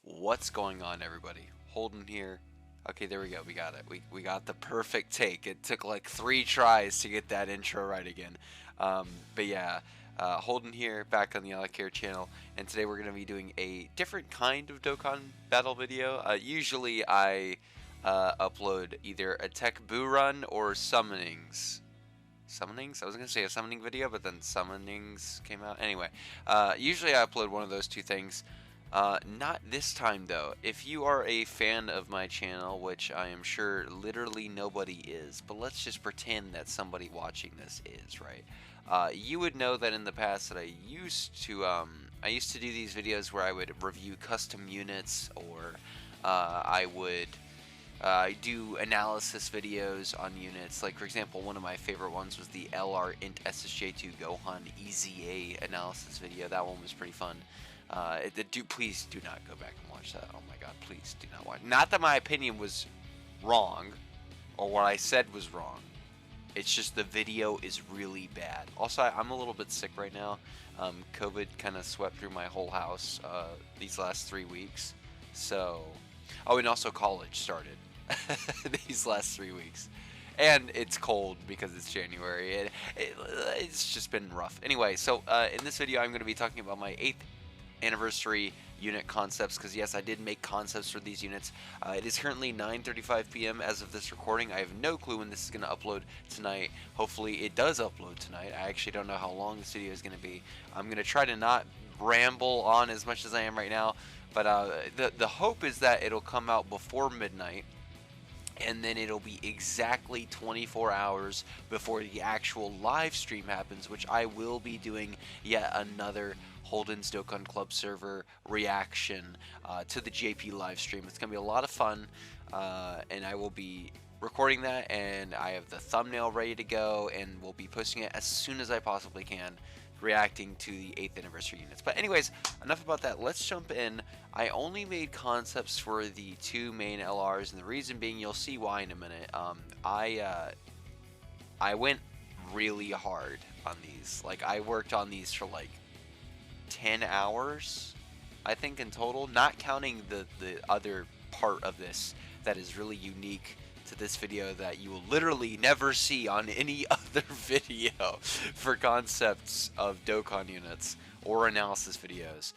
What's going on, everybody? Holden here. Okay, there we go. We got it. We got the perfect take. It took like 3 tries to get that intro right again. But yeah, Holden here, back on the Care channel, and today we're going to be doing a different kind of Dokkan battle video. Usually I upload either a tech boo run or summonings. Summonings? I was going to say a summoning video, but then summonings came out. Anyway, usually I upload one of those two things. Not this time though. If you are a fan of my channel, which I am sure literally nobody is, but let's just pretend that somebody watching this is, right? You would know that in the past that I used to do these videos where I would review custom units, or I would do analysis videos on units. Like, for example, one of my favorite ones was the LR int SSJ2 Gohan EZA analysis video. That one was pretty fun. Please do not go back and watch that. Oh my god, please do not watch. Not that my opinion was wrong, or what I said was wrong. It's just the video is really bad. Also, I'm a little bit sick right now. COVID kind of swept through my whole house these last 3 weeks. So, oh, and also college started these last 3 weeks. And it's cold because it's January. It's just been rough. Anyway, so in this video, I'm going to be talking about my 8th anniversary unit concepts, because yes, I did make concepts for these units. It is currently 9:35 p.m. as of this recording. I have no clue when this is going to upload tonight. Hopefully it does upload tonight. I actually don't know how long this video is going to be. I'm going to try to not ramble on as much as I am right now, but the hope is that it'll come out before midnight, and then it'll be exactly 24 hours before the actual live stream happens, which I will be doing yet another Holden's Dokkan Club server reaction to the JP live stream. It's going to be a lot of fun, and I will be recording that, and I have the thumbnail ready to go, and we'll be posting it as soon as I possibly can, reacting to the 8th anniversary units. But anyways, enough about that. Let's jump in. I only made concepts for the 2 main LRs, and the reason being, you'll see why in a minute. I went really hard on these. Like, I worked on these for like 10 hours, I think, in total, not counting the other part of this that is really unique to this video that you will literally never see on any other video for concepts of Dokkan units or analysis videos.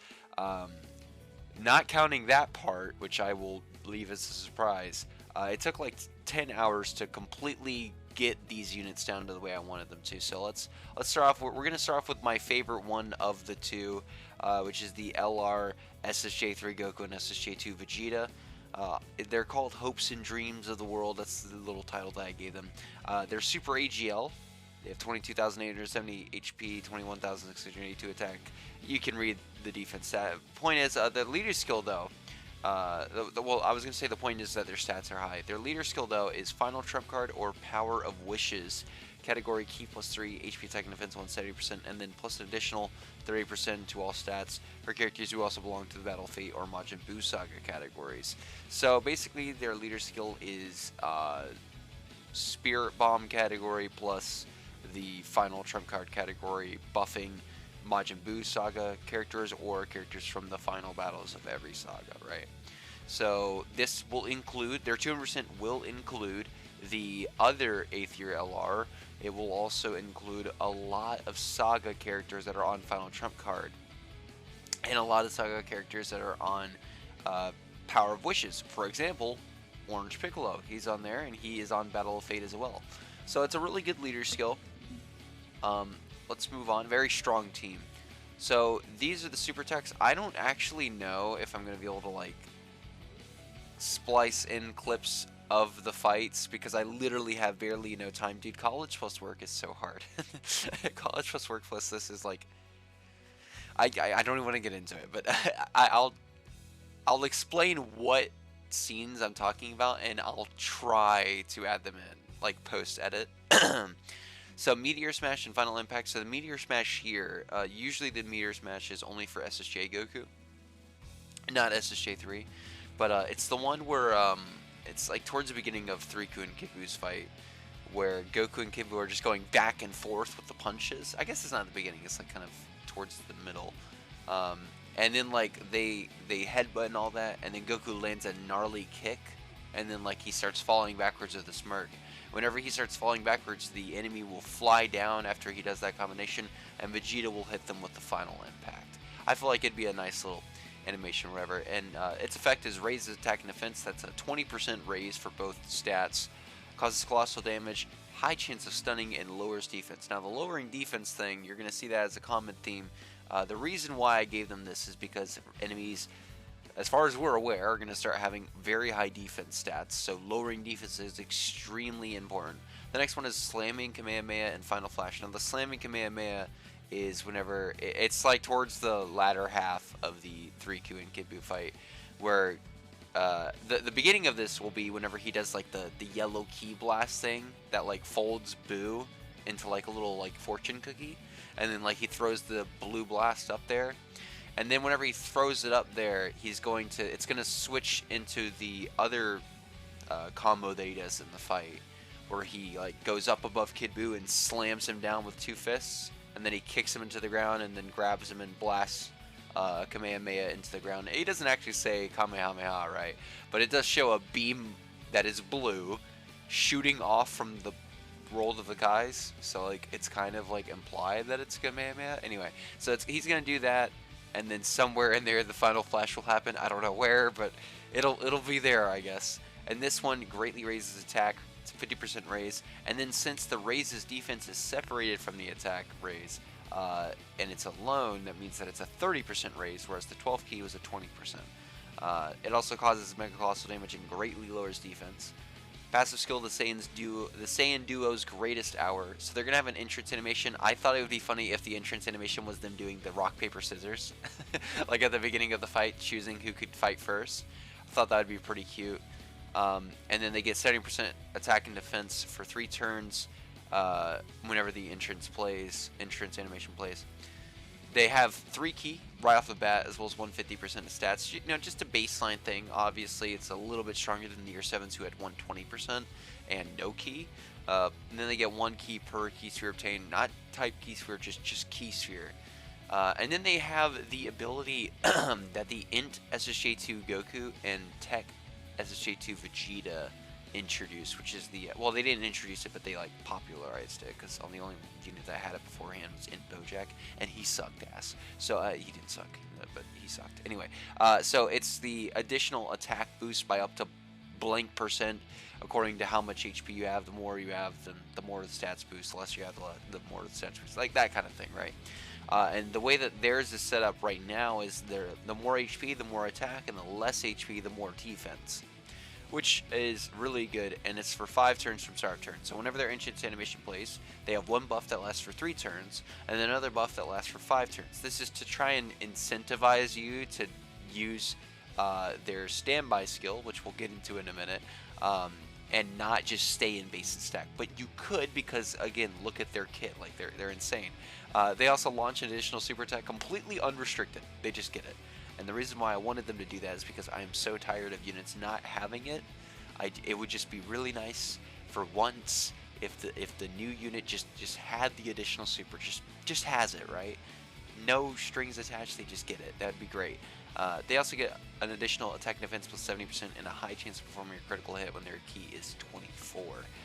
Not counting that part, which I will leave as a surprise, it took like 10 hours to completely get these units down to the way I wanted them to. So let's start off. We're going to start off with my favorite one of the two, which is the LR SSJ3 Goku and SSJ2 Vegeta. They're called Hopes and Dreams of the World. That's the little title that I gave them. They're Super AGL. They have 22,870 HP, 21,682 attack. You can read the defense stat. Point is, the leader skill though, well, I was going to say the point is that their stats are high. Their leader skill, though, is Final Trump Card or Power of Wishes. Category Key +3, HP attack and defense 170%, and then plus an additional 30% to all stats for characters who also belong to the Battle Fate or Majin Buu Saga categories. So basically, their leader skill is Spirit Bomb category plus the Final Trump Card category, buffing Majin Buu Saga characters or characters from the final battles of every saga, right? So this will include, their 200% will include the other 8th year LR. It will also include a lot of saga characters that are on Final Trump Card, and a lot of saga characters that are on Power of Wishes. For example, Orange Piccolo, he's on there, and he is on Battle of Fate as well. So it's a really good leader skill. Let's move on. Very strong team. So these are the super techs. I don't actually know if I'm going to be able to like splice in clips of the fights, because I literally have barely no time. Dude, college plus work is so hard. College plus work plus this is like, I don't even want to get into it, but I'll explain what scenes I'm talking about, and I'll try to add them in, like post edit. So Meteor Smash and Final Impact. So the Meteor Smash here, usually the Meteor Smash is only for SSJ Goku, not SSJ3, but it's the one where it's like towards the beginning of Riku and Kibu's fight, where Goku and Kibu are just going back and forth with the punches. I guess it's not the beginning, it's like kind of towards the middle. and then like they headbutt and all that, and then Goku lands a gnarly kick, and then like he starts falling backwards with a smirk. Whenever he starts falling backwards, the enemy will fly down after he does that combination, and Vegeta will hit them with the final impact. I feel like it'd be a nice little animation or whatever, and its effect is raises attack and defense. That's a 20% raise for both stats, causes colossal damage, high chance of stunning, and lowers defense. Now the lowering defense thing, you're going to see that as a common theme. The reason why I gave them this is because enemies, as far as we're aware, are going to start having very high defense stats, so lowering defense is extremely important. The next one is slamming Kamehameha and Final Flash. Now the slamming Kamehameha is whenever, it's like towards the latter half of the 3Q and Kid Buu fight, where the beginning of this will be whenever he does like the yellow key blast thing that like folds Buu into like a little like fortune cookie, and then like he throws the blue blast up there, and then whenever he throws it up there, it's going to switch into the other combo that he does in the fight, where he like goes up above Kid Buu and slams him down with two fists, and then he kicks him into the ground and then grabs him and blasts Kamehameha into the ground. He doesn't actually say Kamehameha, right? But it does show a beam that is blue shooting off from the roll of the guys, so like it's kind of like implied that it's Kamehameha. Anyway, so he's gonna do that, and then somewhere in there the final flash will happen. I don't know where, but it'll be there, I guess. And this one greatly raises attack. It's a 50% raise, and then since the raise's defense is separated from the attack raise, and it's alone, that means that it's a 30% raise, whereas the 12th key was a 20%. It also causes mega colossal damage and greatly lowers defense. Passive skill, the Saiyan Duo's greatest hour. So they're gonna have an entrance animation. I thought it would be funny if the entrance animation was them doing the rock paper scissors, like at the beginning of the fight, choosing who could fight first. I thought that would be pretty cute. And then they get 70% attack and defense for 3 turns whenever the entrance animation plays. They have 3 key right off the bat, as well as 150% of stats. You know, just a baseline thing. Obviously, it's a little bit stronger than the Year 7s, who had 120% and no key. And then they get 1 key per key sphere obtained, not type key sphere, just key sphere. And then they have the ability that the Int SSJ2 Goku and Tech SSJ2 Vegeta introduced, which is the well, they didn't introduce it, but they like popularized it, because the only unit that had it beforehand was Int Bojack, and he sucked ass. So he didn't suck, but he sucked anyway. So it's the additional attack boost by up to blank percent, according to how much HP you have. The more you have, the more the stats boost. The less you have, the more the stats boost. Like that kind of thing, right? And the way that theirs is set up right now is the more HP, the more attack, and the less HP, the more defense, which is really good, and it's for 5 turns from start of turn. So whenever their entrance animation plays, they have 1 buff that lasts for 3 turns, and then another buff that lasts for 5 turns. This is to try and incentivize you to use their standby skill, which we'll get into in a minute, and not just stay in base and stack. But you could, because again, look at their kit, like they're insane. They also launch an additional super attack completely unrestricted. They just get it. And the reason why I wanted them to do that is because I am so tired of units not having it. It would just be really nice for once if the new unit just had the additional super, just has it, right? No strings attached, they just get it. That'd be great. They also get an additional attack and defense plus 70% and a high chance of performing a critical hit when their key is 24.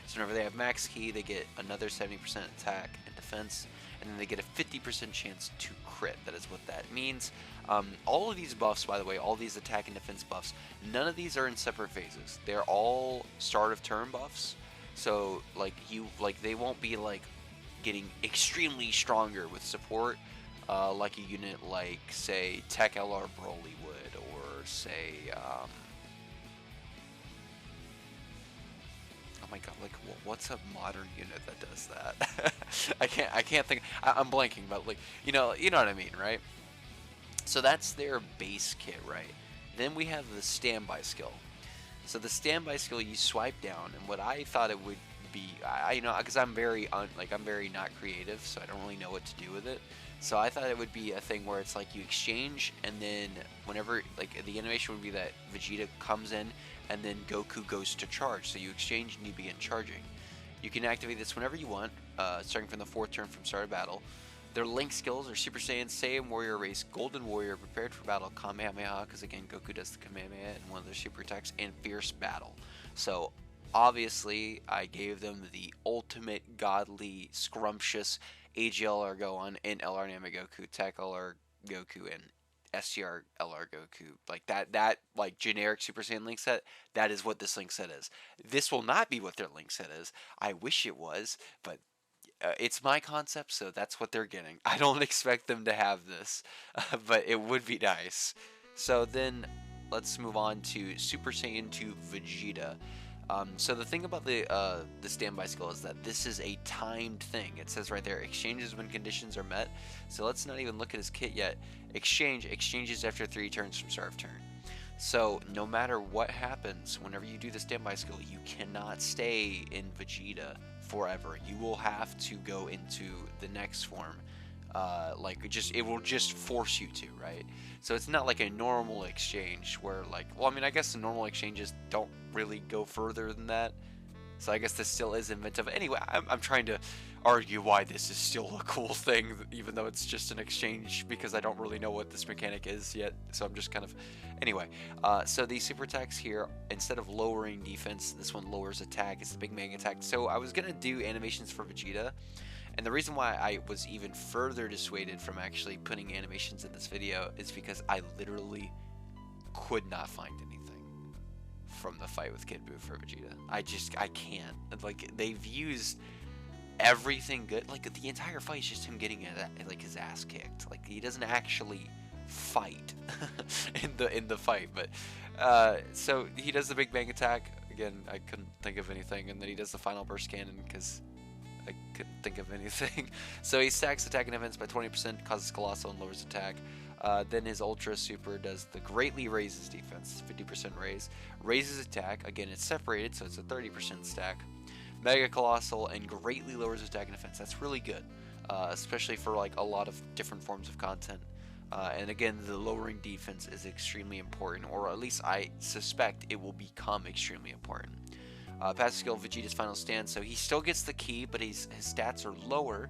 So whenever they have max key, they get another 70% attack and defense, and then they get a 50% chance to crit. That is what that means. All of these buffs, by the way, all these attack and defense buffs, none of these are in separate phases. They're all start of turn buffs. So like they won't be like getting extremely stronger with support, like a unit like say Tech LR Broly would, or say oh my god, like what's a modern unit that does that? I can't think. I'm blanking, but like you know what I mean, right? So that's their base kit, right? Then we have the standby skill. So the standby skill, you swipe down, and what I thought it would be, because I'm very not creative, so I don't really know what to do with it. So I thought it would be a thing where it's like you exchange, and then whenever, like, the animation would be that Vegeta comes in, and then Goku goes to charge. So you exchange and you begin charging. You can activate this whenever you want, starting from the 4th turn from start of battle. Their link skills are Super Saiyan, Saiyan Warrior Race, Golden Warrior, Prepared for Battle, Kamehameha, because again, Goku does the Kamehameha in one of their super attacks, and Fierce Battle. So, obviously, I gave them the ultimate godly, scrumptious AGL Gohan and LR Namek Goku, Tech LR Goku, and STR LR Goku. Like that like generic Super Saiyan link set, that is what this link set is. This will not be what their link set is. I wish it was, but it's my concept, so that's what they're getting. I don't expect them to have this, but it would be nice. So then, let's move on to Super Saiyan 2 Vegeta. So the thing about the standby skill is that this is a timed thing. It says right there, exchanges when conditions are met. So let's not even look at his kit yet. Exchanges after 3 turns from start of turn. So no matter what happens, whenever you do the standby skill, you cannot stay in Vegeta forever. You will have to go into the next form. It will just force you to, right? So it's not like a normal exchange where well, I mean, I guess the normal exchanges don't really go further than that. So I guess this still is inventive. Anyway, I'm trying to argue why this is still a cool thing, even though it's just an exchange, because I don't really know what this mechanic is yet. So I'm just kind of... Anyway, so these super attacks here, instead of lowering defense, this one lowers attack. It's the Big Bang attack. So I was going to do animations for Vegeta. And the reason why I was even further dissuaded from actually putting animations in this video is because I literally could not find anything from the fight with Kid Buu for Vegeta. I can't. Like, they've used everything good. Like, the entire fight is just him getting his ass kicked. Like, he doesn't actually fight in the fight. But so he does the Big Bang attack. Again, I couldn't think of anything. And then he does the final burst cannon because I couldn't think of anything. So he stacks attack and defense by 20%, causes colossal and lowers attack. Then his Ultra Super does the greatly raises defense, 50% raise, raises attack. Again, it's separated, so it's a 30% stack. Mega Colossal and greatly lowers attack and defense. That's really good, especially for like a lot of different forms of content. And again, the lowering defense is extremely important, or at least I suspect it will become extremely important. Passive skill Vegeta's Final Stand, so he still gets the key, but his stats are lower.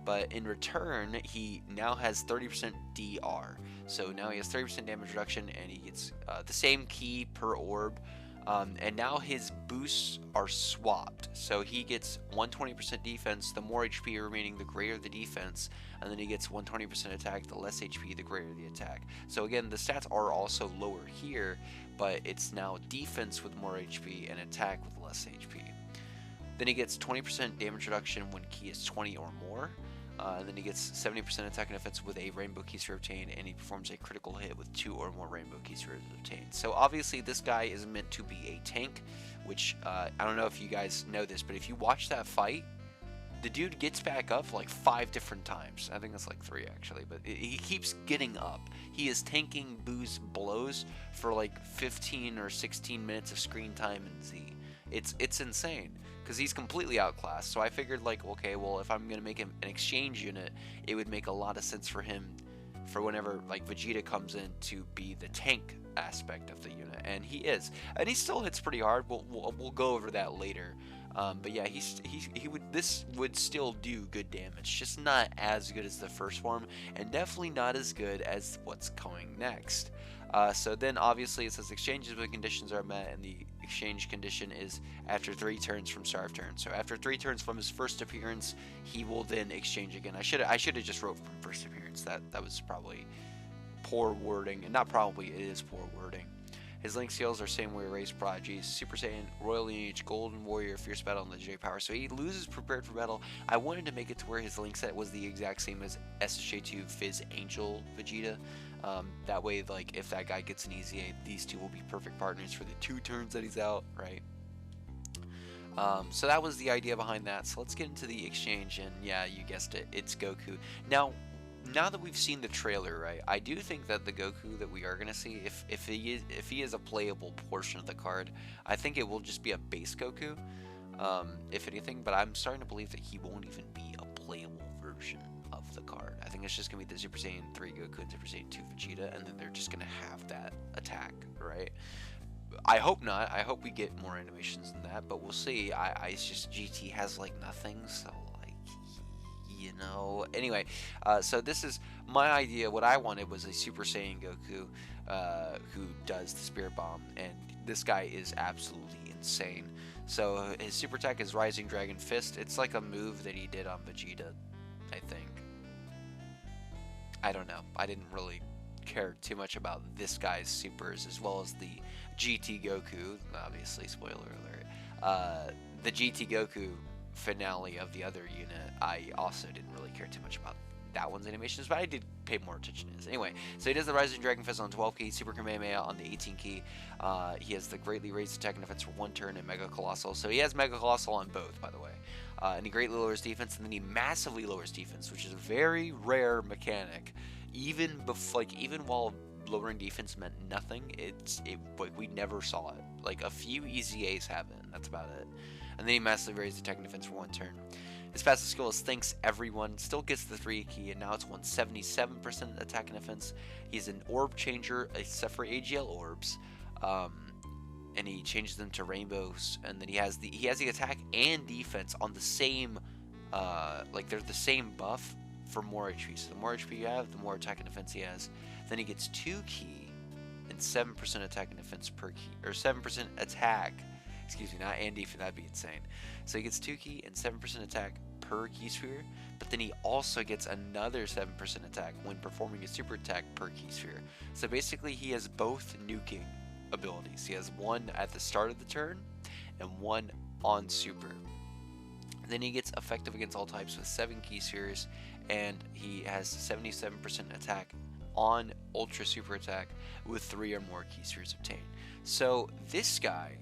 But in return, he now has 30% DR. So now he has 30% damage reduction, and he gets the same key per orb. And now his boosts are swapped. So he gets 120% defense. The more HP remaining, the greater the defense. And then he gets 120% attack. The less HP, the greater the attack. So again, the stats are also lower here, but it's now defense with more HP and attack with less HP. Then he gets 20% damage reduction when key is 20 or more. And then he gets 70% attack and defense with a Rainbow Key Sphere obtained, and he performs a critical hit with 2 or more Rainbow Key Spheres obtained. So obviously this guy is meant to be a tank, which I don't know if you guys know this, but if you watch that fight, the dude gets back up like 5 different times. I think that's like 3 actually, but he keeps getting up. He is tanking Buu's blows for like 15 or 16 minutes of screen time in Z. It's insane, because he's completely outclassed. So I figured, like, okay, well, if I'm going to make him an exchange unit, it would make a lot of sense for him, for whenever, like, Vegeta comes in, to be the tank aspect of the unit. And he is. And he still hits pretty hard. We'll go over that later. But yeah, this would still do good damage, just not as good as the first form, and definitely not as good as what's coming next. So then obviously it says exchanges when conditions are met, and the exchange condition is after 3 turns from start of turn. So after 3 turns from his first appearance, he will then exchange again. I should have just wrote from first appearance. That was probably poor wording, and not probably, it is poor wording. His link skills are Saiyan Warrior Race, Prodigy, Super Saiyan, Royal Lineage, Golden Warrior, Fierce Battle, and Legendary Power. So he loses Prepared for Battle. I wanted to make it to where his link set was the exact same as SSJ2 Fizz Angel Vegeta. That way, like, if that guy gets an easy A, these two will be perfect partners for the 2 turns that he's out, right? So that was the idea behind that. So let's get into the exchange, and yeah, you guessed it, it's Goku. Now that we've seen the trailer, right, I do think that the Goku that we are going to see, if he is a playable portion of the card, I think it will just be a base Goku, if anything, but I'm starting to believe that he won't even be a playable version of the card. I think it's just going to be the Super Saiyan 3 Goku and Super Saiyan 2 Vegeta, and then they're just going to have that attack, right? I hope not. I hope we get more animations than that, but we'll see. It's just GT has like nothing, so like you know. Anyway, so this is my idea. What I wanted was a Super Saiyan Goku who does the Spirit Bomb, and this guy is absolutely insane. So his super attack is Rising Dragon Fist. It's like a move that he did on Vegeta, I think. I don't know. I didn't really care too much about this guy's supers, as well as the GT Goku. Obviously, spoiler alert. The GT Goku finale of the other unit, I also didn't really care too much about that one's animations, but I did pay more attention to his. Anyway, so he does the Rising Dragon Fist on 12 key, Super Kamehameha on the 18 key. He has the greatly raised attack and defense for 1 turn and Mega Colossal. So he has Mega Colossal on both, by the way. And he greatly lowers defense, and then he massively lowers defense, which is a very rare mechanic. Even while lowering defense meant nothing, like we never saw it. Like a few EZAs have it, and that's about it. And then he massively raised attack and defense for 1 turn. His passive skill is Thanks Everyone, still gets the 3 key, and now it's 177% attack and defense. He's an orb changer, except for AGL orbs, and he changes them to rainbows. And then he has the attack and defense on the same, like they're the same buff for more HP. So the more HP you have, the more attack and defense he has. Then he gets 2 key and 7% attack and defense per key, or 7% attack. Excuse me, not and defense, that'd be insane. So he gets 2 key and 7% attack per key sphere, but then he also gets another 7% attack when performing a super attack per key sphere. So basically he has both nuking abilities. He has one at the start of the turn and one on super. And then he gets effective against all types with 7 key spheres, and he has 77% attack on ultra super attack with 3 or more key spheres obtained. So this guy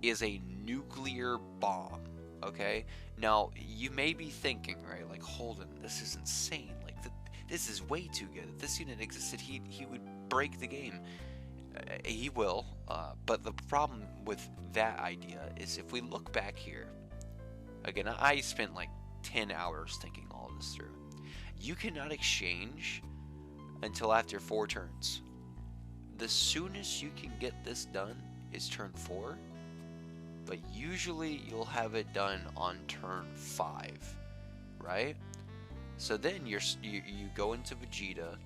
is a nuclear bomb, okay? Now, you may be thinking, right, like, Holden, this is insane. Like, this is way too good. If this unit existed, he would break the game. He will, but the problem with that idea is if we look back here, again, I spent like 10 hours thinking all of this through. You cannot exchange until after 4 turns. The soonest you can get this done is turn 4. But usually you'll have it done on turn 5, right? So then you go into Vegeta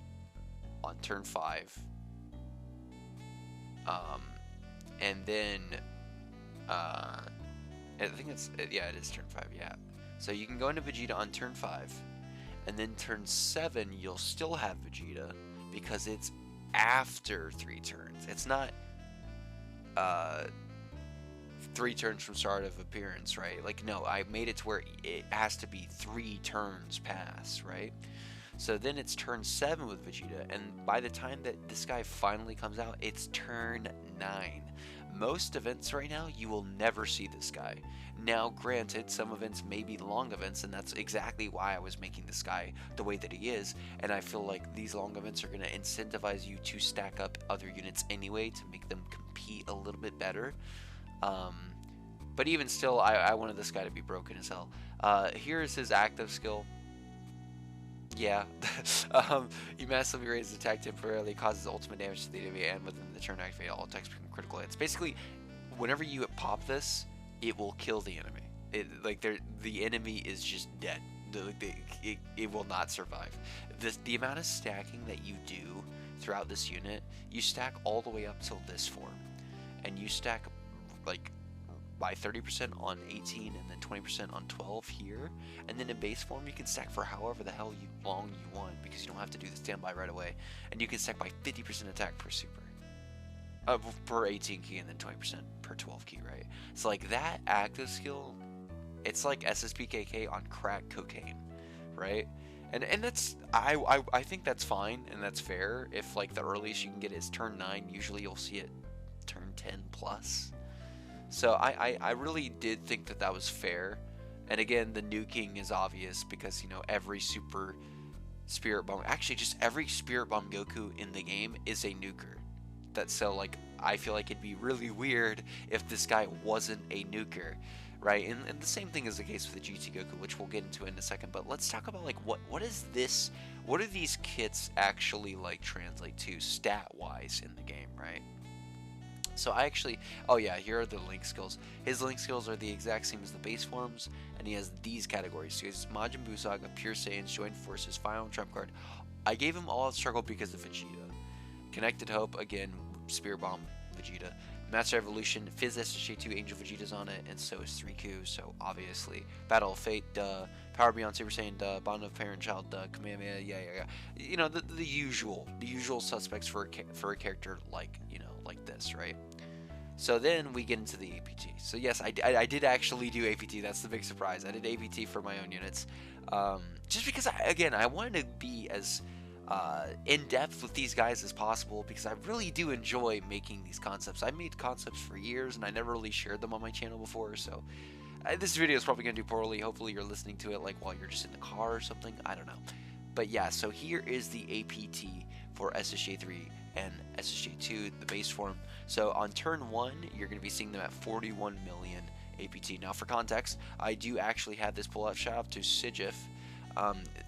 on turn 5, and then I think it is turn 5, yeah. So you can go into Vegeta on turn 5, and then turn 7 you'll still have Vegeta because it's after 3 turns. It's not 3 turns from start of appearance, right? Like, no, I made it to where it has to be 3 turns pass, right? So then it's turn 7 with Vegeta, and by the time that this guy finally comes out, it's turn 9. Most events right now, you will never see this guy. Now, granted, some events may be long events, and that's exactly why I was making this guy the way that he is, and I feel like these long events are going to incentivize you to stack up other units anyway to make them compete a little bit better. But even still, I wanted this guy to be broken as hell. Here is his active skill. Yeah. He massively raises attack temporarily, causes ultimate damage to the enemy, and within the turn activate all attacks become critical hits. Basically, whenever you pop this, it will kill the enemy. The enemy is just dead. It will not survive. The amount of stacking that you do throughout this unit, you stack all the way up till this form, and you stack like by 30% on 18 and then 20% on 12 here, and then in base form you can stack for however the hell long you want, because you don't have to do the standby right away, and you can stack by 50% attack per super, per 18 key, and then 20% per 12 key, right? So like that active skill, it's like SSPKK on crack cocaine, right? And that's I think that's fine and that's fair. If like the earliest you can get is turn 9, usually you'll see it turn 10 plus. So I really did think that was fair. And again, the nuking is obvious because, you know, every super Spirit Bomb, actually just every Spirit Bomb Goku in the game is a nuker. So like I feel like it'd be really weird if this guy wasn't a nuker, right? And the same thing is the case with the GT Goku, which we'll get into in a second. But let's talk about like what is this? What do these kits actually like translate to stat wise in the game, right? So I actually, oh yeah, here are the link skills. His link skills are the exact same as the base forms, and he has these categories. So he has Majin Buu Saga, Pure Saiyans, Joined Forces, Final Trump Card. I gave him all struggle because of Vegeta. Connected Hope, again, Spear Bomb, Vegeta. Master Evolution, Fizz SSJ2, Angel Vegeta's on it, and so is 3Q, so obviously. Battle of Fate, duh. Power Beyond Super Saiyan, duh. Bond of Parent Child, duh. Kamehameha, yeah. You know, the usual suspects for a character like, you know, like this, right? So then we get into the APT. So yes, I did actually do APT. That's the big surprise. I did APT for my own units, just because I wanted to be as in depth with these guys as possible, because I really do enjoy making these concepts. I made concepts for years and I never really shared them on my channel before. So this video is probably gonna do poorly. Hopefully you're listening to it like while you're just in the car or something. I don't know. But yeah, so here is the APT for SSJ3 and SSJ2, the base form. So on turn 1, you're going to be seeing them at 41 million APT. Now for context, I do actually have this pull-up shout out to Sigif.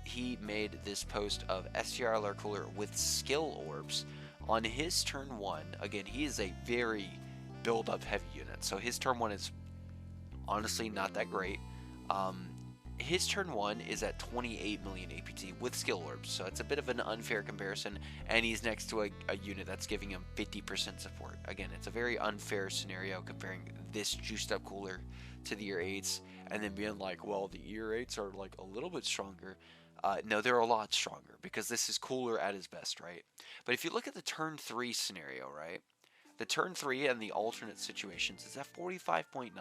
He made this post of STRLR Cooler with skill orbs. On his turn 1, again, he is a very build-up heavy unit. So his turn 1 is honestly not that great. His turn 1 is at 28 million APT with skill orbs, so it's a bit of an unfair comparison, and he's next to a unit that's giving him 50% support. Again, it's a very unfair scenario comparing this juiced up cooler to the year 8s, and then being like, well, the year 8s are like a little bit stronger. No, they're a lot stronger, because this is cooler at his best, right? But if you look at the turn 3 scenario, right? The turn 3 and the alternate situations is at 45.9.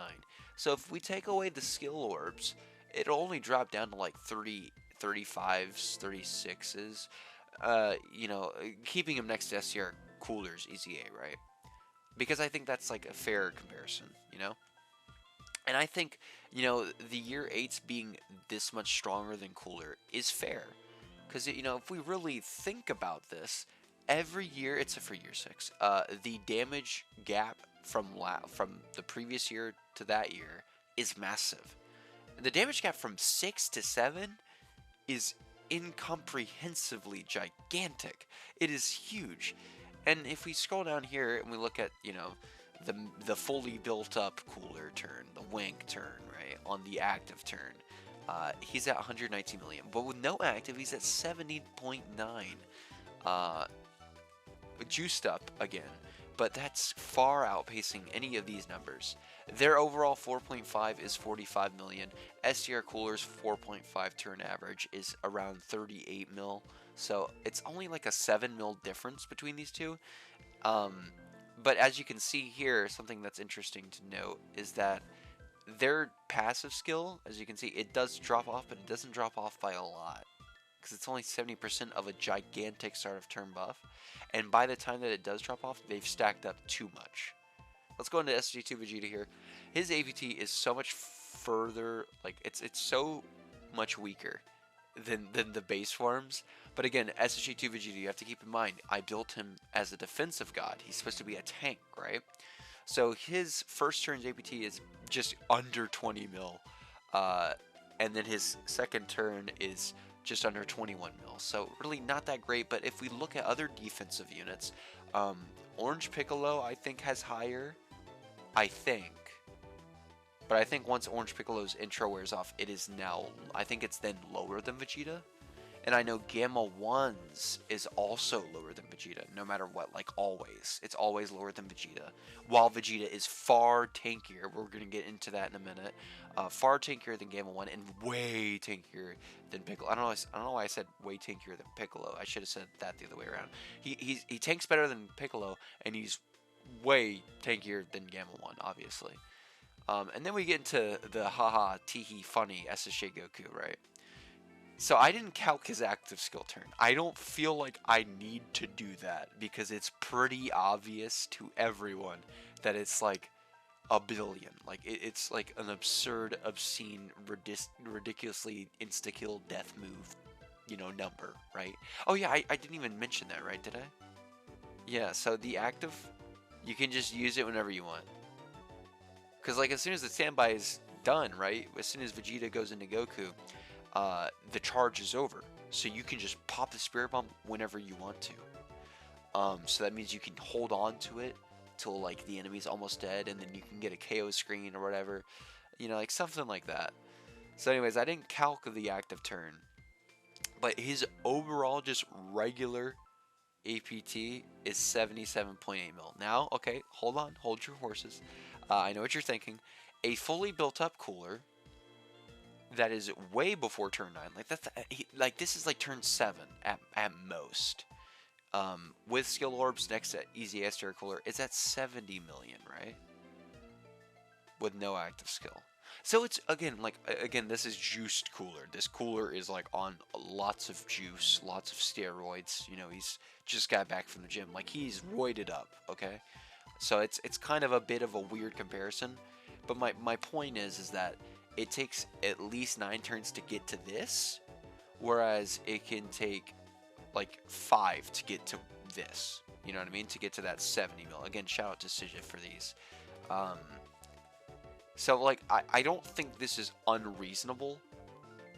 So if we take away the skill orbs, it'll only drop down to like 30, 35s, 36s. You know, keeping him next to SCR Cooler's easy A, right? Because I think that's like a fair comparison, you know? And I think, you know, the year 8s being this much stronger than Cooler is fair. Because, you know, if we really think about this, every year, except for year 6, the damage gap from the previous year to that year is massive. The damage gap from 6 to 7 is incomprehensibly gigantic. It is huge. And if we scroll down here and we look at, you know, the fully built up Cooler turn, the Wank turn, right, on the active turn, he's at 119 million. But with no active, he's at 70.9. Juiced up again, but that's far outpacing any of these numbers. Their overall 4.5 is 45 million. STR Cooler's 4.5 turn average is around 38 mil. So it's only like a 7 mil difference between these two. But as you can see here, something that's interesting to note is that their passive skill, as you can see, it does drop off, but it doesn't drop off by a lot, because it's only 70% of a gigantic start of turn buff, and by the time that it does drop off, they've stacked up too much. Let's go into SG2 Vegeta here. His APT is so much further, like it's so much weaker than the base forms. But again, SG2 Vegeta, you have to keep in mind, I built him as a defensive god. He's supposed to be a tank, right? So his first turn's APT is just under 20 mil, and then his second turn is just under 21 mil, so really not that great. But if we look at other defensive units, Orange Piccolo I think has higher, but I think once Orange Piccolo's intro wears off, it is now, I think it's then lower than Vegeta. And I know Gamma 1's is also lower than Vegeta, no matter what, like always. It's always lower than Vegeta, while Vegeta is far tankier. We're going to get into that in a minute. Far tankier than Gamma 1 and way tankier than Piccolo. I don't know why I said way tankier than Piccolo. I should have said that the other way around. He tanks better than Piccolo, and he's way tankier than Gamma 1, obviously. And then we get into the haha, teehee, funny SSJ Goku, right? So I didn't calc his active skill turn. I don't feel like I need to do that, because it's pretty obvious to everyone that it's like a billion. Like it's like an absurd, obscene, ridiculously insta-kill death move, you know, number, right? Oh yeah, I didn't even mention that, right? Did I? Yeah, so the active, you can just use it whenever you want. Because like as soon as the standby is done, right? As soon as Vegeta goes into Goku, the charge is over, so you can just pop the Spirit Bomb whenever you want to. So that means you can hold on to it till like the enemy's almost dead, and then you can get a KO screen or whatever, you know, like something like that. So anyways, I didn't calc the active turn, but his overall just regular APT is 77.8 mil. Now, okay, hold on, hold your horses. I know what you're thinking. A fully built up cooler that is way before turn 9, like that's like this is like turn 7 at most. With skill orbs next to easy STR cooler, it's at 70 million, right? With no active skill. So it's again this is juiced cooler. This cooler is like on lots of juice, lots of steroids. You know, he's just got back from the gym, like he's roided up. Okay, so it's kind of a bit of a weird comparison, but my point is that it takes at least 9 turns to get to this, whereas it can take like 5 to get to this. You know what I mean? To get to that 70 mil. Again, shout out to Sijif for these. So like I don't think this is unreasonable,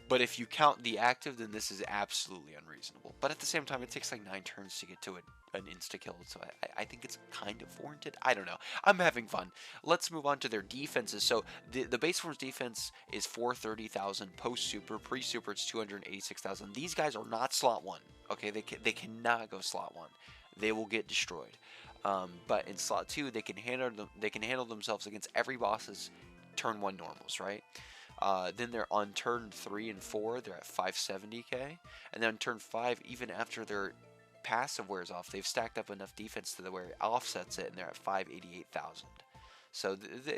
but if you count the active, then this is absolutely unreasonable. But at the same time, it takes like 9 turns to get to an insta-kill, so I think it's kind of warranted. I don't know. I'm having fun. Let's move on to their defenses. So the base form's defense is 430,000, post-super, pre-super it's 286,000. These guys are not slot 1, okay? They cannot go slot 1. They will get destroyed. But in slot 2, they can handle themselves against every boss's turn 1 normals, right? Then they're on turn 3 and 4, they're at 570k, and then on turn 5, even after their passive wears off, they've stacked up enough defense to where it offsets it, and they're at 588,000. So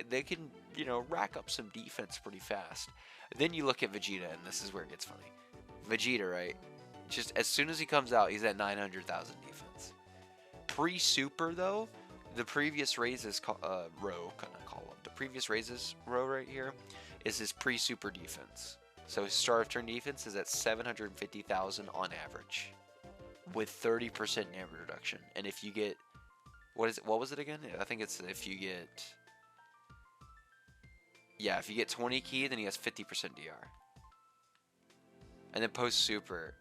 they can, you know, rack up some defense pretty fast. Then you look at Vegeta, and this is where it gets funny. Vegeta, right? Just as soon as he comes out, he's at 900,000 defense. Pre-super though, the previous raises row, kind of column, the previous raises row right here is his pre-super defense. So his start of turn defense is at 750,000 on average, with 30% damage reduction. And if you get, what was it again? I think it's if you get, yeah, if you get 20 key, then he has 50% DR. And then post-super,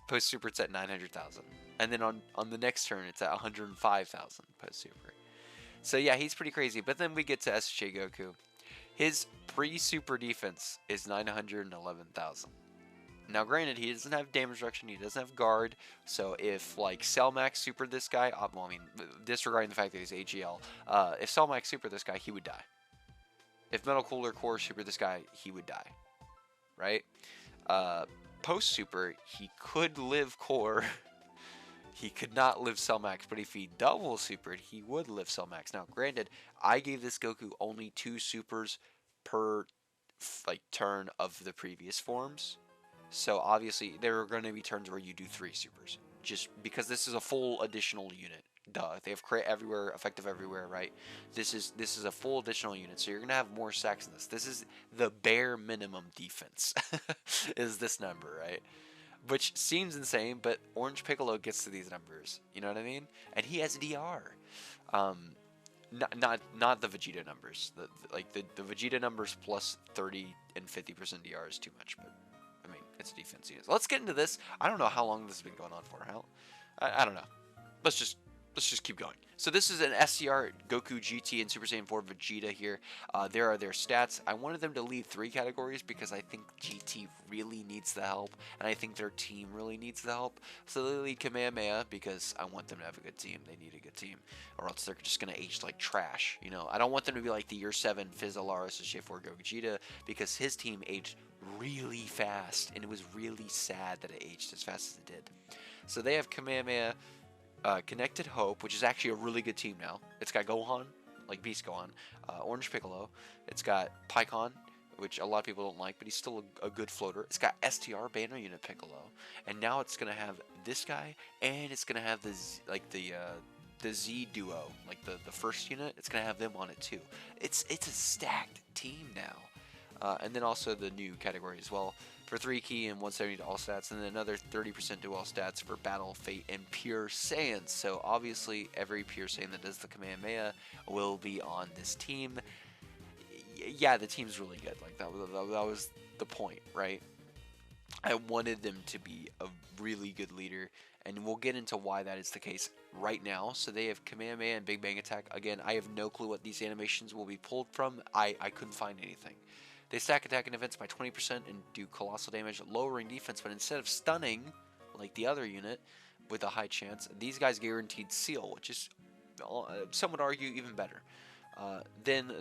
post-super it's at 900,000. And then on the next turn, it's at 105,000 post-super. So yeah, he's pretty crazy. But then we get to SJ Goku. His pre-super defense is 911,000. Now granted, he doesn't have damage reduction, he doesn't have guard, so if like Cellmax supered this guy, well I mean, disregarding the fact that he's AGL, if Cellmax supered this guy, he would die. If Metal Cooler Core supered this guy, he would die. Right? Post-super, he could live Core, he could not live Cellmax, but if he double supered, he would live Cellmax. Now granted, I gave this Goku only 2 supers per like turn of the previous forms. So obviously there are going to be turns where you do 3 supers, just because this is a full additional unit. Duh, they have crit everywhere, effective everywhere, right? This is a full additional unit, so you're going to have more stacks in this. This is the bare minimum defense, is this number, right? Which seems insane, but Orange Piccolo gets to these numbers, you know what I mean? And he has DR. Not the Vegeta numbers. The Vegeta numbers plus 30 and 50% DR is too much, but I mean, it's defense units. Let's get into this. I don't know how long this has been going on for. I don't know. Let's just keep going. So this is an SCR Goku GT and Super Saiyan 4 Vegeta here. There are their stats. I wanted them to lead 3 categories because I think GT really needs the help, and I think their team really needs the help. So they lead Kamehameha because I want them to have a good team. They need a good team, or else they're just going to age like trash. You know, I don't want them to be like the Year 7 Fizzalaris and J4 Gogeta, because his team aged really fast, and it was really sad that it aged as fast as it did. So they have Kamehameha, Connected Hope, which is actually a really good team now. It's got Gohan, like Beast Gohan, Orange Piccolo. It's got Pikkon, which a lot of people don't like, but he's still a good floater. It's got STR Banner Unit Piccolo, and now it's gonna have this guy, and it's gonna have the Z duo, like the first unit. It's gonna have them on it too. It's a stacked team now, and then also the new category as well, for 3 key and 170 to all stats, and then another 30% to all stats for Battle, Fate, and Pure Saiyans. So obviously every Pure Saiyan that does the Kamehameha will be on this team. Yeah, the team's really good. Like that was the point, right? I wanted them to be a really good leader, and we'll get into why that is the case right now. So they have Kamehameha and Big Bang Attack. Again, I have no clue what these animations will be pulled from. I couldn't find anything. They stack attack and defense by 20% and do colossal damage, lowering defense, but instead of stunning, like the other unit, with a high chance, these guys guaranteed seal, which is, some would argue, even better. Then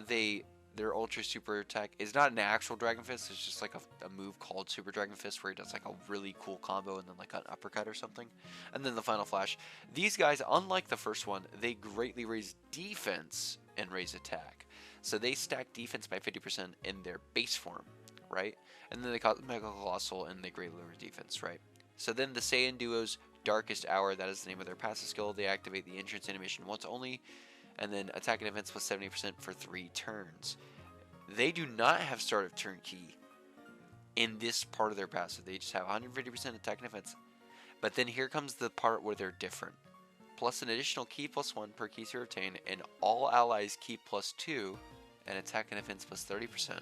their Ultra Super Attack is not an actual Dragon Fist, it's just like a move called Super Dragon Fist where he does like a really cool combo and then like an uppercut or something. And then the Final Flash. These guys, unlike the first one, they greatly raise defense and raise attack. So they stack defense by 50% in their base form, right? And then they call it Mega Colossal and they greatly lower defense, right? So then the Saiyan Duo's Darkest Hour, that is the name of their passive skill. They activate the entrance animation once only, and then attack and defense plus 70% for 3 turns. They do not have start of turn key in this part of their passive. They just have 150% attack and defense. But then here comes the part where they're different. Plus an additional key plus 1 per key to obtain, and all allies key plus 2, and attack and defense plus 30%.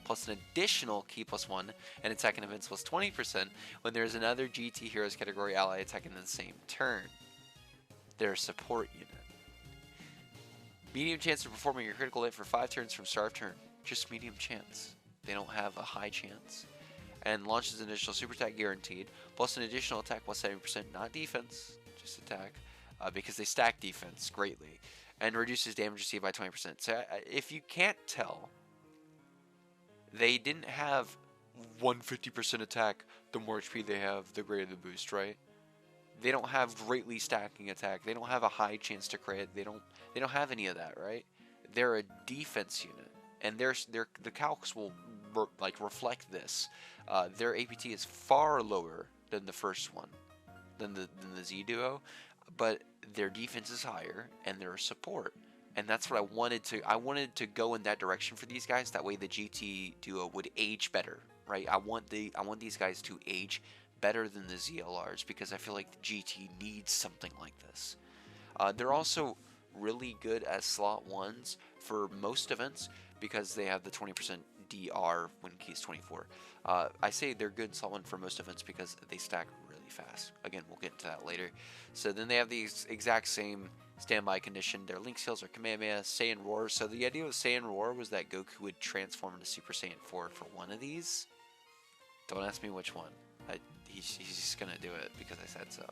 Plus an additional key plus 1 and attack and defense plus 20% when there is another GT Heroes category ally attacking in the same turn. Their support unit. Medium chance of performing a critical hit for 5 turns from start of turn. Just medium chance. They don't have a high chance. And launches an additional super attack guaranteed, plus an additional attack plus 70%, not defense, just attack, because they stack defense greatly. And reduces damage received by 20%. So if you can't tell, they didn't have 150% attack. The more HP they have, the greater the boost, right? They don't have greatly stacking attack. They don't have a high chance to crit. They don't have any of that, right? They're a defense unit, and the calcs will reflect this. Their APT is far lower than the first one, than the Z Duo, but their defense is higher and their support. And that's what I wanted to go in that direction for these guys. That way the GT Duo would age better, right? I want these guys to age better than the ZLRs because I feel like the GT needs something like this. They're also really good as slot 1s for most events because they have the 20% DR when keys 24. I say they're good in slot 1 for most events because they stack really fast. Again, we'll get into that later. So then they have the exact same standby condition. Their link skills are Kamehameha, Saiyan Roar. So the idea with Saiyan Roar was that Goku would transform into Super Saiyan 4 for one of these. Don't ask me which one. He's just gonna do it because I said so.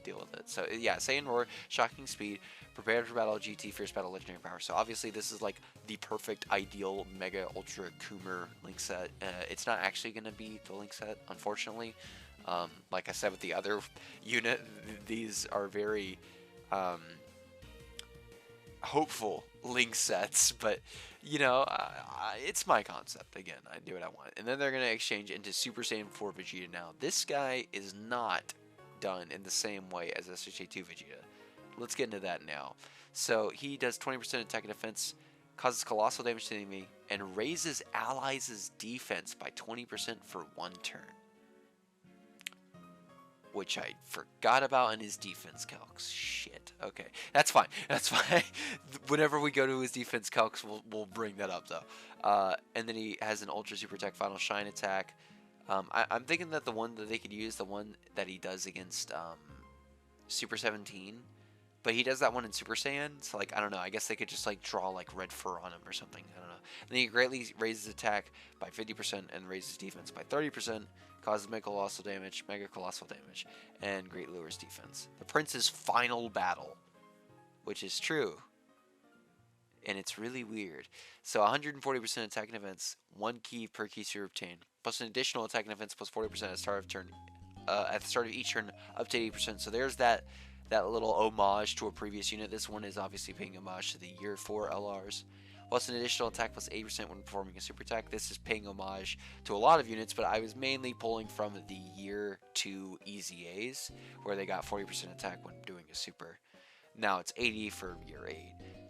Deal with it. So yeah, Saiyan Roar, Shocking Speed, Prepared for Battle, GT, Fierce Battle, Legendary Power. So obviously this is like the perfect, ideal, Mega, Ultra, Coomer link set. It's not actually gonna be the link set, unfortunately. Like I said with the other unit, these are very hopeful link sets, but you know, it's my concept. Again, I do what I want. And then they're going to exchange into Super Saiyan 4 Vegeta. Now, this guy is not done in the same way as SHA2 Vegeta. Let's get into that now. So, he does 20% attack and defense, causes colossal damage to the enemy, and raises allies' defense by 20% for 1 turn. Which I forgot about in his defense calcs. Shit. Okay, that's fine. That's fine. Whenever we go to his defense calcs, we'll bring that up though. And then he has an Ultra Super Attack, Final Shine attack. I'm thinking that the one that they could use, the one that he does against Super 17, but he does that one in Super Saiyan. So like I don't know. I guess they could just like draw like red fur on him or something. I don't know. And then he greatly raises attack by 50% and raises defense by 30%. Causes Mega Colossal damage, and great lowers defense. The Prince's final battle, which is true, and it's really weird. So 140% attack and defense, 1 key per key to obtain, plus an additional attack and defense plus 40% at the start of turn, at the start of each turn, up to 80%. So there's that little homage to a previous unit. This one is obviously paying homage to the Year 4 LRs. Plus an additional attack plus 8% when performing a super attack. This is paying homage to a lot of units, but I was mainly pulling from the Year 2 EZAs, where they got 40% attack when doing a super. Now it's 80 for Year 8.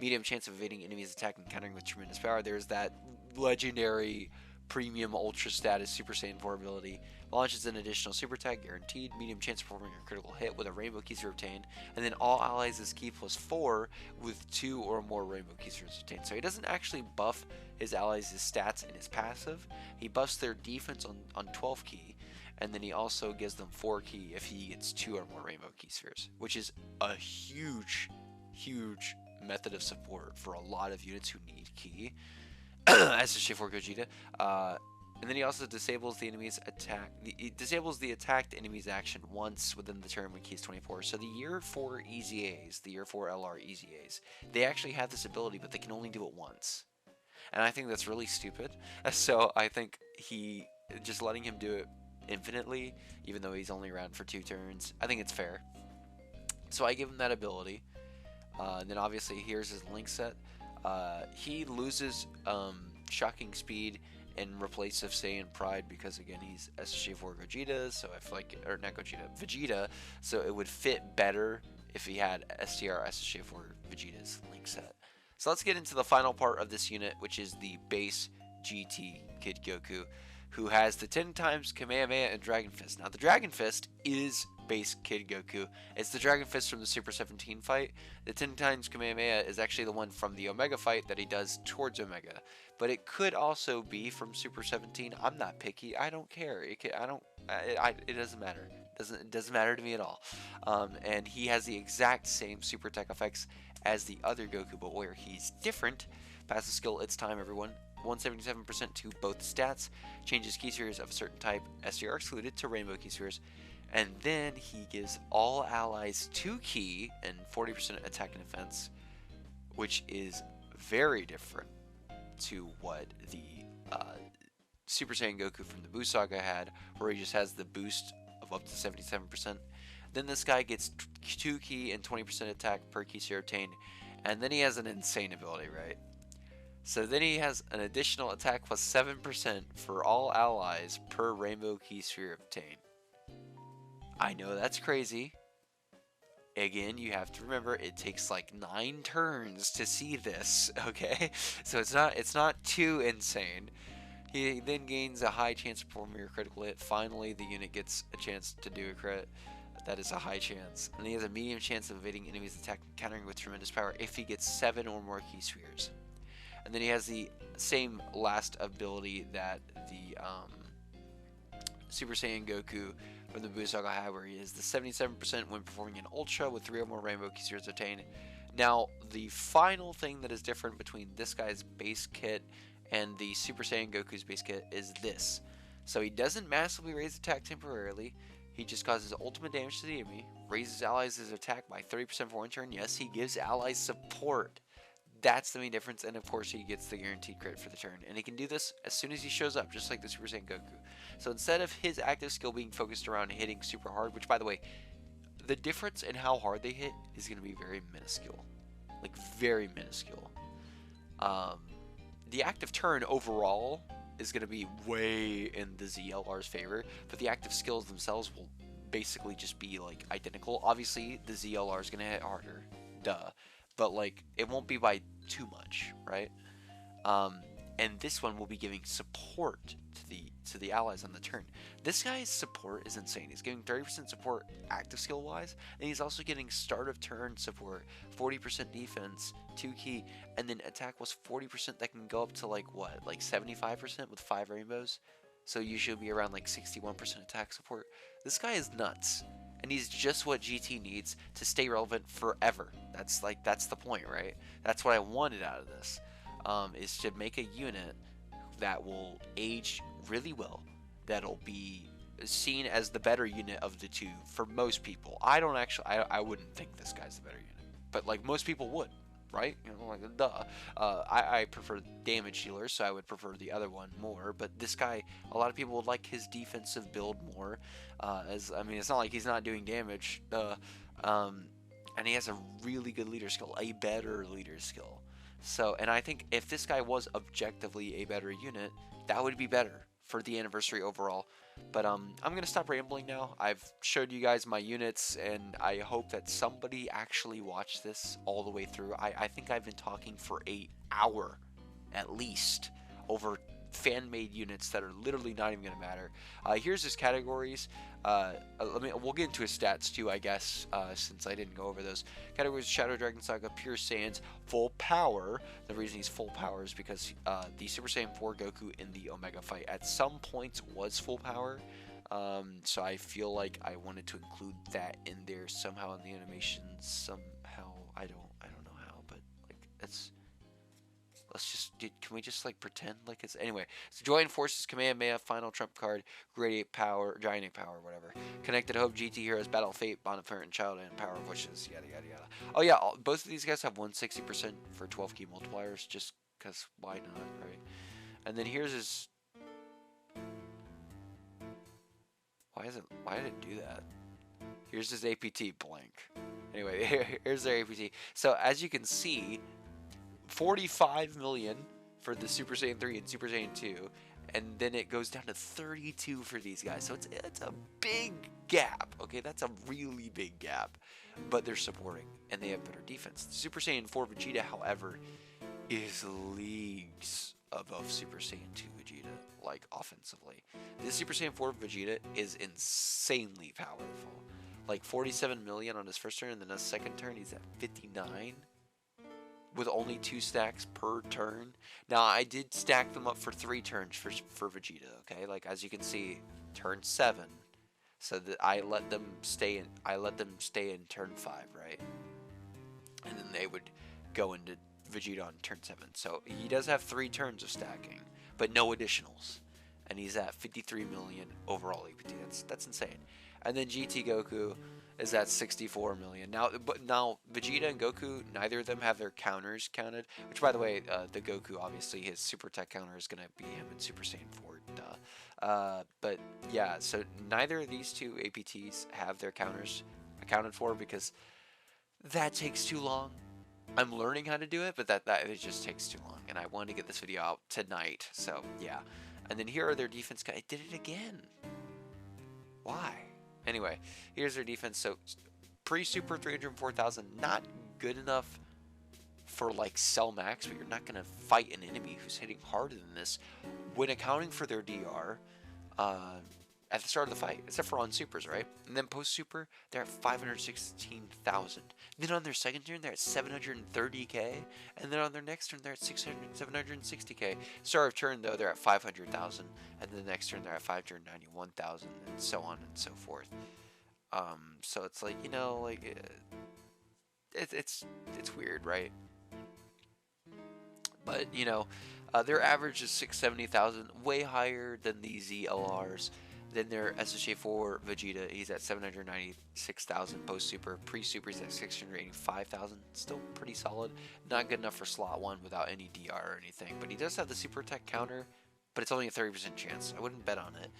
Medium chance of evading enemies' attack and countering with tremendous power. There's that legendary premium ultra status Super Saiyan 4 ability. Launches an additional super attack, guaranteed, medium chance of performing a critical hit with a rainbow key sphere obtained, and then all allies is key +4 with 2 or more rainbow key spheres obtained. So he doesn't actually buff his allies' stats in his passive. He buffs their defense on 12 key, and then he also gives them 4 key if he gets 2 or more rainbow key spheres, which is a huge method of support for a lot of units who need key. SSJ for Gogeta. And then he also disables the enemy's attack. He disables the attacked enemy's action once within the turn when key is 24. So the year 4 EZAs, the year 4 LR EZAs, they actually have this ability, but they can only do it once. And I think that's really stupid. So I think just letting him do it infinitely, even though he's only around for 2 turns, I think it's fair. So I give him that ability. And then obviously here's his link set. He loses shocking speed in replace of Saiyan Pride because again he's SSJ4 Gogeta, so I feel like, or not Gogeta, Vegeta, so it would fit better if he had STR SSJ4 Vegeta's link set. So let's get into the final part of this unit, which is the base GT Kid Goku, who has the 10 times Kamehameha and Dragon Fist. Now the Dragon Fist is base Kid Goku. It's the Dragon Fist from the Super 17 fight. The 10 times Kamehameha is actually the one from the Omega fight that he does towards Omega. But it could also be from Super 17. I'm not picky. I don't care. It doesn't matter. It doesn't matter to me at all. And he has the exact same super attack effects as the other Goku, but where he's different. Passive skill, it's time, everyone. 177% to both stats. Changes key spheres of a certain type, SDR excluded, to rainbow key spheres. And then he gives all allies 2 key and 40% attack and defense, which is very different to what the Super Saiyan Goku from the Buu Saga had, where he just has the boost of up to 77%. Then this guy gets 2 key and 20% attack per key sphere obtained, and then he has an insane ability, right? So then he has an additional attack plus 7% for all allies per rainbow key sphere obtained. I know that's crazy. Again, you have to remember it takes like 9 turns to see this, okay? So it's not too insane. He then gains a high chance of performing a critical hit. Finally, the unit gets a chance to do a crit. That is a high chance. And he has a medium chance of evading enemies' attack and countering with tremendous power if he gets 7 or more key spheres. And then he has the same last ability that the Super Saiyan Goku from the Buu Saga had, where he is the 77% when performing an Ultra with 3 or more rainbow key spheres obtained. Now, the final thing that is different between this guy's base kit and the Super Saiyan Goku's base kit is this. So he doesn't massively raise attack temporarily. He just causes ultimate damage to the enemy, raises allies' attack by 30% for 1 turn. Yes, he gives allies support. That's the main difference, and of course he gets the guaranteed crit for the turn. And he can do this as soon as he shows up, just like the Super Saiyan Goku. So instead of his active skill being focused around hitting super hard, which by the way, the difference in how hard they hit is going to be very minuscule. Like, very minuscule. The active turn overall is going to be way in the ZLR's favor, but the active skills themselves will basically just be like identical. Obviously, the ZLR is going to hit harder. Duh. But like it won't be by too much, right? And this one will be giving support to the allies on the turn. This guy's support is insane. He's giving 30% support active skill wise, and he's also getting start of turn support, 40% defense, 2 key, and then attack was 40% that can go up to like what, like 75% with 5 rainbows. So you should be around like 61% attack support. This guy is nuts. And he's just what GT needs to stay relevant forever. That's the point, right? That's what I wanted out of this, is to make a unit that will age really well, that'll be seen as the better unit of the two for most people. I wouldn't think this guy's the better unit, but like most people would, right? You know, like duh. I prefer damage dealers, so I would prefer the other one more. But this guy, a lot of people would like his defensive build more. I mean, it's not like he's not doing damage. And he has a really good leader skill, a better leader skill. So, and I think if this guy was objectively a better unit, that would be better for the anniversary overall. But I'm gonna stop rambling now. I've showed you guys my units, and I hope that somebody actually watched this all the way through. I think I've been talking for 1 hour at least, over fan-made units that are literally not even gonna matter. Here's his categories. We'll get into his stats too, I guess, since I didn't go over those categories. Shadow Dragon Saga, Pure Saiyans, Full Power. The reason he's full power is because the Super Saiyan 4 Goku in the Omega fight at some points was full power. So I feel like I wanted to include that in there somehow in the animation. Somehow, I don't know how, but like can we just like pretend like it's anyway? So Join Forces, Kamehameha, Final Trump Card, Radiate Power, Giant Power, whatever. Connected Hope, GT Heroes, Battle Fate, Bond of Parent and Child, and Power of Wishes, yada yada yada. Oh yeah, both of these guys have 160% for 12 key multipliers, just because why not, right? And then here's his. Why did it do that? Here's his APT blank. Anyway, here's their APT. So as you can see, 45 million for the Super Saiyan 3 and Super Saiyan 2, and then it goes down to 32 for these guys. So it's a big gap. Okay, that's a really big gap, but they're supporting and they have better defense. The Super Saiyan 4 Vegeta, however, is leagues above Super Saiyan 2 Vegeta, like offensively. The Super Saiyan 4 Vegeta is insanely powerful. Like 47 million on his first turn, and then his second turn he's at 59 with only 2 stacks per turn. Now I did stack them up for 3 turns for Vegeta, okay? Like as you can see, turn 7. So that I let them stay in turn 5, right? And then they would go into Vegeta on turn 7. So he does have 3 turns of stacking, but no additionals. And he's at 53 million overall APT. That's insane. And then GT Goku is at 64 million. Now Vegeta and Goku, neither of them have their counters counted. Which, by the way, the Goku, obviously, his Super Tech counter is going to be him in Super Saiyan 4. Duh. But yeah, so neither of these two APTs have their counters accounted for because that takes too long. I'm learning how to do it, but that it just takes too long. And I wanted to get this video out tonight. So yeah. And then here are their defense guys. I did it again. Why? Anyway, here's their defense. So pre-super 304,000, not good enough for like cell max, but you're not going to fight an enemy who's hitting harder than this when accounting for their DR at the start of the fight, except for on supers, right? And then post-super, they're at 516,000. Then on their second turn, they're at 730k, and then on their next turn, they're at 760k. Start of turn, though, they're at 500,000, and then the next turn, they're at 591,000, and so on and so forth. So it's like, you know, like it's weird, right? But you know, their average is 670,000, way higher than the ZLRs. Then their SSJ4 Vegeta, he's at 796,000 post-super. Pre-super, he's at 685,000. Still pretty solid. Not good enough for slot 1 without any DR or anything. But he does have the Super Tech counter, but it's only a 30% chance. I wouldn't bet on it.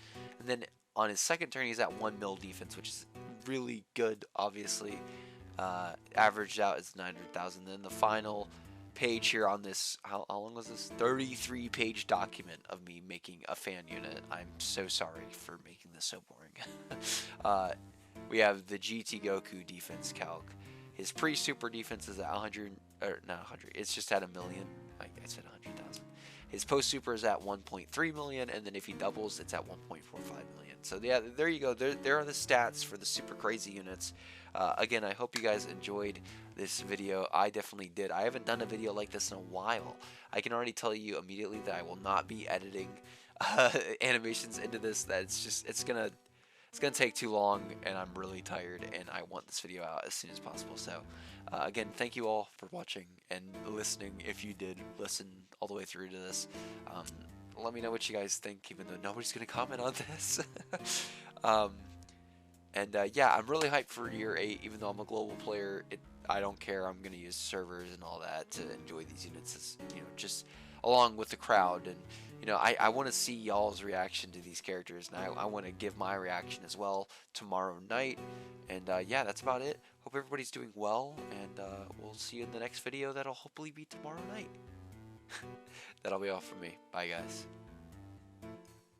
And then on his second turn, he's at 1 mil defense, which is really good, obviously. Averaged out is 900,000. Then the final page here on this, how long was this? 33-page document of me making a fan unit. I'm so sorry for making this so boring. We have the GT Goku defense calc. His pre-super defense is at 100, or not 100, it's just at 1 million. I said 100,000. His post-super is at 1.3 million, and then if he doubles, it's at 1.45 million. So yeah, there you go. There are the stats for the super crazy units. Again, I hope you guys enjoyed this video. I definitely did. I haven't done a video like this in a while. I can already tell you immediately that I will not be editing animations into this. That it's gonna take too long, and I'm really tired, and I want this video out as soon as possible. So again, thank you all for watching and listening. If you did listen all the way through to this, let me know what you guys think, even though nobody's gonna comment on this. Yeah, I'm really hyped for year 8, even though I'm a global player. I don't care. I'm going to use servers and all that to enjoy these units, as, you know, just along with the crowd. And, you know, I want to see y'all's reaction to these characters, and I want to give my reaction as well tomorrow night. And, yeah, that's about it. Hope everybody's doing well, and we'll see you in the next video that'll hopefully be tomorrow night. That'll be all from me. Bye, guys.